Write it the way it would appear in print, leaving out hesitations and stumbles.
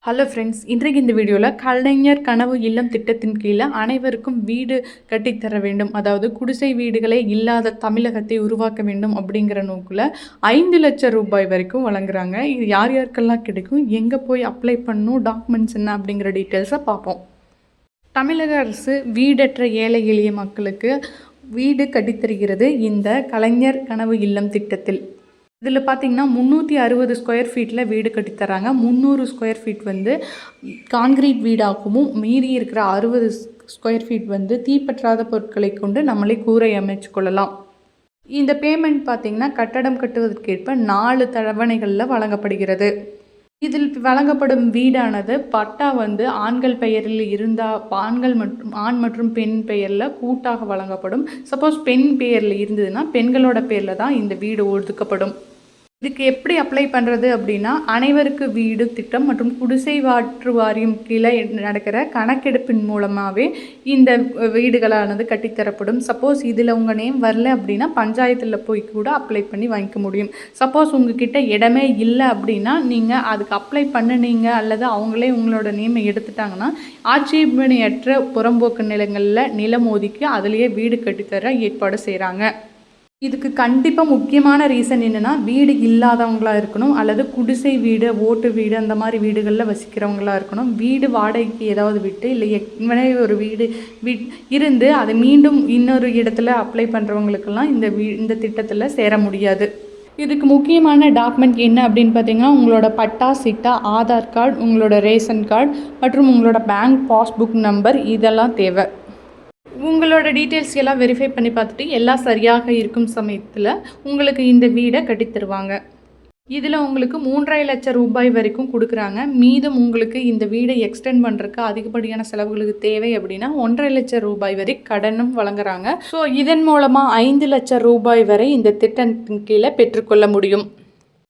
Hello friends, இன்றைக்கு இந்த வீடியோவில் கலைஞர் கனவு இல்லம் திட்டத்தின் கீழே அனைவருக்கும் வீடு கட்டித்தர வேண்டும், அதாவது குடிசை வீடுகளே இல்லாத தமிழகத்தை உருவாக்க வேண்டும் அப்படிங்கிற நோக்கில் 5 லட்சம் ரூபாய் வரைக்கும் வழங்குறாங்க. இது யார் யாருக்கெல்லாம் கிடைக்கும், எங்கே போய் அப்ளை பண்ணணும், டாக்குமெண்ட்ஸ் என்ன அப்படிங்கிற டீட்டெயில்ஸை பார்ப்போம். தமிழக அரசு வீடற்ற ஏழை எளிய மக்களுக்கு வீடு கட்டித்தருகிறது இந்த கலைஞர் கனவு இல்லம் திட்டத்தில். இதில் பார்த்திங்கன்னா 360 ஸ்கொயர் ஃபீட்டில் வீடு கட்டித்தராங்க. 300 ஸ்கொயர் ஃபீட் வந்து கான்கிரீட் வீடாகவும், மீதி இருக்கிற 60 ஸ்கொயர் ஃபீட் வந்து தீப்பற்றாத பொருட்களை கொண்டு நம்மளே கூரை அமைச்சு கொள்ளலாம். இந்த பேமெண்ட் பார்த்திங்கன்னா கட்டடம் கட்டுவதற்கேற்ப 4 தவணைகளில் வழங்கப்படுகிறது. இதில் வழங்கப்படும் வீடானது பட்டா வந்து ஆண்கள் பெயரில் இருந்தால் ஆண் மற்றும் பெண் பெயரில் கூட்டாக வழங்கப்படும். சப்போஸ் பெண் பெயரில் இருந்ததுன்னா பெண்களோட பேரில் தான் இந்த வீடு ஒதுக்கப்படும். இதுக்கு எப்படி அப்ளை பண்ணுறது அப்படின்னா, அனைவருக்கு வீடு திட்டம் மற்றும் குடிசை மாற்று வாரியம் கீழே நடக்கிற கணக்கெடுப்பின் மூலமாகவே இந்த வீடுகளானது கட்டித்தரப்படும். சப்போஸ் இதில் உங்கள் நேம் வரல அப்படின்னா பஞ்சாயத்தில் போய் கூட அப்ளை பண்ணி வாங்கிக்க முடியும். சப்போஸ் உங்ககிட்ட இடமே இல்லை அப்படின்னா நீங்கள் அதுக்கு அப்ளை பண்ணினீங்க அல்லது அவங்களே உங்களோட நேமை எடுத்துட்டாங்கன்னா ஆட்சேபனையற்ற புறம்போக்கு நிலங்களில் நிலம் ஒதுக்கி அதிலேயே வீடு கட்டித்தர ஏற்பாடு செய்கிறாங்க. இதுக்கு கண்டிப்பாக முக்கியமான ரீசன் என்னென்னா, வீடு இல்லாதவங்களாக இருக்கணும், அல்லது குடிசை வீடு, ஓட்டு வீடு அந்த மாதிரி வீடுகளில் வசிக்கிறவங்களாக இருக்கணும். வீடு வாடகைக்கு ஏதாவது விட்டு இல்லை ஏற்கனவே ஒரு வீடு இருந்து அதை மீண்டும் இன்னொரு இடத்துல அப்ளை பண்ணுறவங்களுக்கெல்லாம் இந்த திட்டத்தில் சேர முடியாது. இதுக்கு முக்கியமான டாக்குமெண்ட் என்ன அப்படின்னு பார்த்தீங்கன்னா, உங்களோட பட்டா, சிட்டா, ஆதார் கார்டு, உங்களோட ரேஷன் கார்டு மற்றும் உங்களோட பேங்க் பாஸ்புக் நம்பர் இதெல்லாம் தேவை. உங்களோட டீட்டெயில்ஸ் எல்லாம் வெரிஃபை பண்ணி பார்த்துட்டு எல்லாம் சரியாக இருக்கும் சமயத்தில் உங்களுக்கு இந்த வீடை கட்டித்தருவாங்க. இதில் உங்களுக்கு 3.5 லட்சம் ரூபாய் வரைக்கும் கொடுக்குறாங்க. மீதம் உங்களுக்கு இந்த வீடை எக்ஸ்டெண்ட் பண்ணுறதுக்கு அதிகப்படியான செலவுகளுக்கு தேவை அப்படின்னா 1.5 லட்சம் ரூபாய் வரை கடனும் வழங்குறாங்க. ஸோ இதன் மூலமாக 5 லட்சம் ரூபாய் வரை இந்த திட்டத்தின் கீழே பெற்றுக்கொள்ள முடியும்.